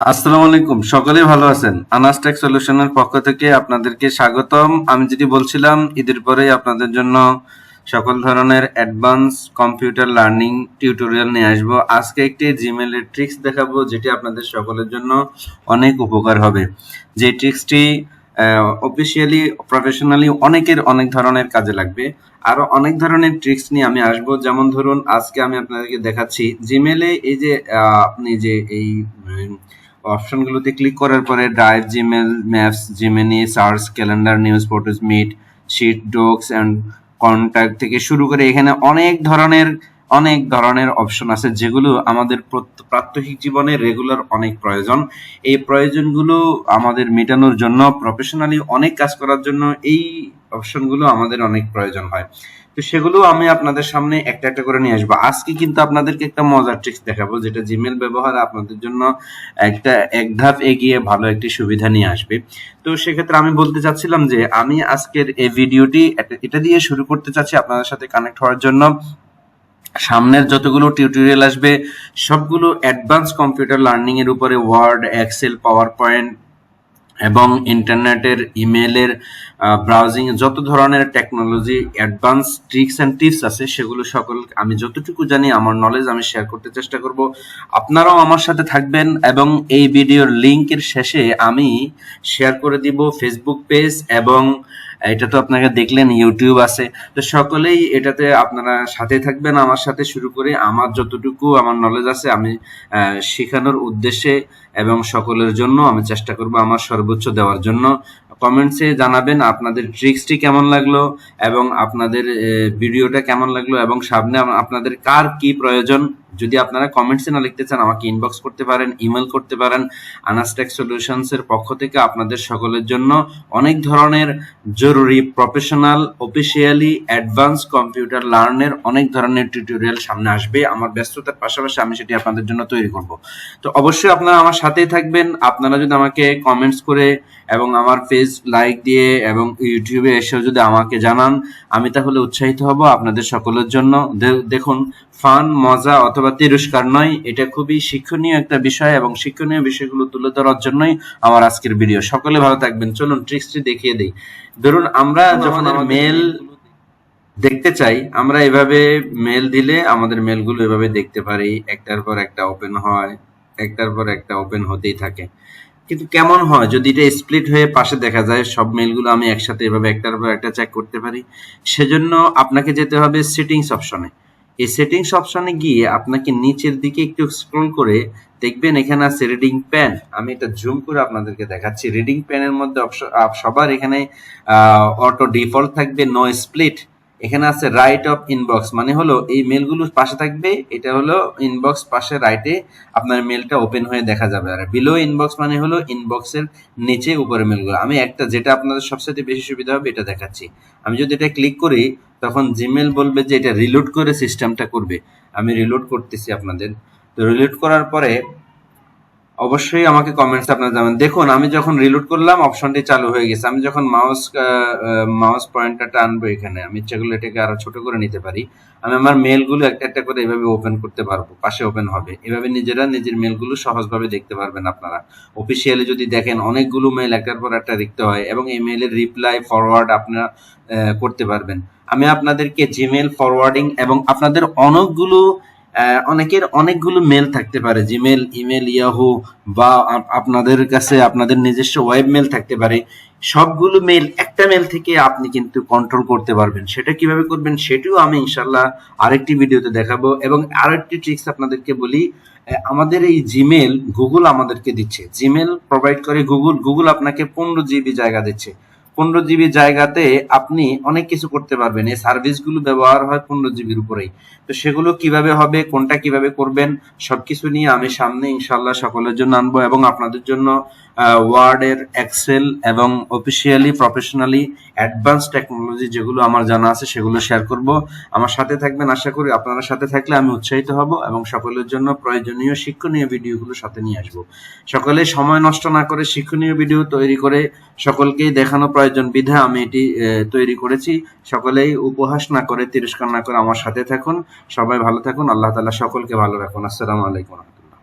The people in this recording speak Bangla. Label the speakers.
Speaker 1: আসসালামু আলাইকুম, সকলেই ভালো আছেন? আনাস টেক সলিউশনের পক্ষ থেকে আপনাদেরকে স্বাগতম। আমি যেটি বলছিলাম, ঈদের পরেই আপনাদের জন্য সকল ধরনের অ্যাডভান্স কম্পিউটার লার্নিং টিউটোরিয়াল নিয়ে আসবো। আজকে একটি জিমেলের ট্রিক্স দেখাবো, যেটি আপনাদের সকলের জন্য অনেক উপকার হবে। যে ট্রিক্সটি অফিসিয়ালি প্রফেশনালি অনেকের অনেক ধরনের কাজে লাগবে। আরো অনেক ধরনের ট্রিক্স নিয়ে আমি আসবো। যেমন ধরুন, আজকে আমি আপনাদেরকে দেখাচ্ছি জিমেলে এই যে আপনি যে এই অপশনগুলোতে ক্লিক করার পরে Drive, Gmail, Maps, Gemini, Search, Calendar, News, Photos, Meet, Sheet, Docs and contact থেকে শুরু করে এখানে অনেক ধরনের অপশন আছে, যেগুলো আমাদের প্রাত্যহিক জীবনে রেগুলার অনেক প্রয়োজন। এই প্রয়োজনগুলো আমাদের মেটানোর জন্য, প্রফেশনালি অনেক কাজ করার জন্য এই অপশনগুলো আমাদের অনেক প্রয়োজন হয়। তো সেগুলো আমি আপনাদের সামনে একটা একটা করে নিয়ে আসবো। আজকে কিন্তু আপনাদেরকে একটা মজার ট্রিক্স দেখাবো, যেটা জিমেল ব্যবহারে আপনাদের জন্য এক ধাপ এগিয়ে ভালো একটি সুবিধা নিয়ে আসবে। তো সেক্ষেত্রে আমি বলতে চাচ্ছিলাম যে আমি আজকের এই ভিডিওটি এটা দিয়ে শুরু করতে চাচ্ছি আপনাদের সাথে কানেক্ট হওয়ার জন্য। সামনের যতগুলো টিউটোরিয়াল আসবে সবগুলো অ্যাডভান্স কম্পিউটার লার্নিং এর উপরে, ওয়ার্ড, এক্সেল, পাওয়ার পয়েন্ট এবং ইন্টারনেটের, ইমেলের, ব্রাউজিং, যত ধরনের technology advance tricks and tips আছে সেগুলো সকল আমি যতটুকু জানি আমার নলেজ আমি শেয়ার করতে চেষ্টা করব। আপনারাও আমার সাথে থাকবেন এবং এই ভিডিওর লিংকের শেষে আমি শেয়ার করে দিব ফেসবুক পেজ, এবং এটা তো আপনারা দেখলেন ইউটিউব আছে। তো সকলেই এটাতে আপনারা সাথে থাকবেন আমার সাথে, শুরু করে আমার যতটুকু আমার নলেজ আছে আমি শেখানোর উদ্দেশ্যে এবং সকলের জন্য আমি চেষ্টা করব আমার সর্বোচ্চ দেওয়ার জন্য। কমেন্টসে জানাবেন আপনাদের ট্রিক্সটি কেমন লাগলো এবং আপনাদের ভিডিওটা কেমন লাগলো, এবং সামনে আপনাদের কার কি প্রয়োজন। যদি আপনারা কমেন্টসে না লিখতে চান, আমাকে ইনবক্স করতে পারেন, ইমেল করতে পারেন। আনাস টেক সলিউশনস এর পক্ষ থেকে আপনাদের সকলের জন্য অনেক ধরনের জরুরি, প্রফেশনাল, অফিসিয়ালি অ্যাডভান্স কম্পিউটার লার্নের অনেক ধরনের টিউটোরিয়াল সামনে আসবে। আমার ব্যস্ততার পাশাপাশি আমি সেটি আপনাদের জন্য তৈরি করব। তো অবশ্যই আপনারা আমার সাথেই থাকবেন। আপনারা যদি আমাকে কমেন্টস করে এবং আমার পেজ লাইক দিয়ে এবং ইউটিউবে এসেও যদি আমাকে জানান, আমি তাহলে উৎসাহিত হব আপনাদের সকলের জন্য। দেখুন, ফান, মজা অথবা তিরস্কার নয়, এটা খুবই শিক্ষণীয় একটা বিষয়, এবং শিক্ষণীয় বিষয়গুলো তুলে ধরার জন্যই আমার আজকের ভিডিও। সকলে ভালো থাকবেন। চলুন ট্রিক্সটি দেখিয়ে দিই। ধরুন, আমরা যখন মেল দেখতে চাই, আমরা এভাবে মেল দিলে আমাদের মেলগুলো এভাবে দেখতে পারি, একটার পর একটা ওপেন হয়, একটার পর একটা ওপেন হতেই থাকে। কিন্তু কেমন হয় যদি এটা স্প্লিট হয়ে পাশে দেখা যায়, সব মেলগুলো আমি একসাথে এভাবে একটার পর একটা চেক করতে পারি? সেজন্য আপনাকে যেতে হবে সেটিংস অপশনে। এই সেটিংস অপশনে গিয়ে আপনাকে নিচের দিকে একটু স্ক্রল করে দেখবেন এখানে আছে রিডিং প্যান। আমি এটা জুম করে আপনাদেরকে দেখাচ্ছি। রিডিং প্যানের মধ্যে সবার এখানে অটো ডিফল্ট থাকবে নো স্প্লিট। এখানে আছে রাইট অফ ইনবক্স, মানে হলো এই মেলগুলো পাশে থাকবে, এটা হলো ইনবক্স, পাশে রাইটে আপনার মেলটা ওপেন হয়ে দেখা যাবে। আর বিলো ইনবক্স মানে হলো ইনবক্সের নিচে উপরে মেলগুলো। আমি একটা যেটা আপনাদের সবচেয়ে বেশি সুবিধা হবে এটা দেখাচ্ছি। আমি যদি এটা ক্লিক করি তখন জিমেল বলবে যে এটা রিলোড করে সিস্টেমটা করবে। আমি রিলোড করতেছি আপনাদের। তো রিলোড করার পরে অবশ্যই আমাকে কমেন্টস আপনারা জানাবেন। দেখুন, আমি যখন রিলোড করলাম অপশনটি চালু হয়ে গেছে। আমি যখন মাউস পয়েন্টারটা আনবো এখানে, আমি ইচ্ছাগুলো এটাকে আরো ছোট করে নিতে পারি। আমি আমার মেলগুলো একটা একটা করে এভাবে ওপেন করতে পারবো, পাশে ওপেন হবে। এভাবে নিজেরা নিজের মেলগুলো সহজভাবে দেখতে পারবেন আপনারা। অফিসিয়ালি যদি দেখেন অনেকগুলো মেল একটার পর একটা লিখতে হয়, এবং এই মেলের রিপ্লাই ফরওয়ার্ড আপনারা করতে পারবেন। আমি আপনাদেরকে জিমেল ফরওয়ার্ডিং এবং আপনাদের অনেকের অনেকগুলো মেল থাকতে পারে, জিমেল, ইমেল, ইয়াহু, বা আপনাদের কাছে আপনাদের নিজস্ব ওয়েব মেল থাকতে পারে। সবগুলো মেল একটা মেল থেকে আপনি কিন্তু কন্ট্রোল করতে পারবেন। সেটা কিভাবে করবেন সেটিও আমি ইনশাল্লাহ আরেকটি ভিডিওতে দেখাবো। এবং আরেকটি ট্রিক্স আপনাদেরকে বলি, আমাদের এই জিমেল গুগল আমাদেরকে দিচ্ছে, জিমেল প্রোভাইড করে গুগল। গুগল আপনাকে 15 জিবি জায়গা দিচ্ছে। 15 জিবি জায়গাতে আপনি অনেক কিছু করতে পারবেন। এই সার্ভিসগুলো ব্যবহার হয় 15 জিবির উপরেই। তো সেগুলো কিভাবে হবে, কোনটা কিভাবে করবেন, সবকিছু নিয়ে আমি সামনে ইনশাল্লাহ সকলের জন্য আনবো, এবং আপনাদের জন্য ওয়ার্ডের, এক্সেল এবং অফিসিয়ালি প্রফেশনালি অ্যাডভান্স টেকনোলজি যেগুলো আমার জানা আছে সেগুলো শেয়ার করব। আমার সাথে থাকবেন। আশা করি আপনারা সাথে থাকলে আমি উৎসাহিত হব এবং সকলের জন্য প্রয়োজনীয় শিক্ষণীয় ভিডিওগুলো সাথে নিয়ে আসবো। সকলে সময় নষ্ট না করে শিক্ষণীয় ভিডিও তৈরি করে সকলকেই দেখানো প্রয়োজন বিধায় আমি এটি তৈরি করেছি। সকলেই উপহাস না করে, তিরস্কার না করে আমার সাথে থাকুন। সবাই ভালো থাকুন। আল্লাহ তাআলা সকলকে ভালো রাখুন। আসসালামু আলাইকুম।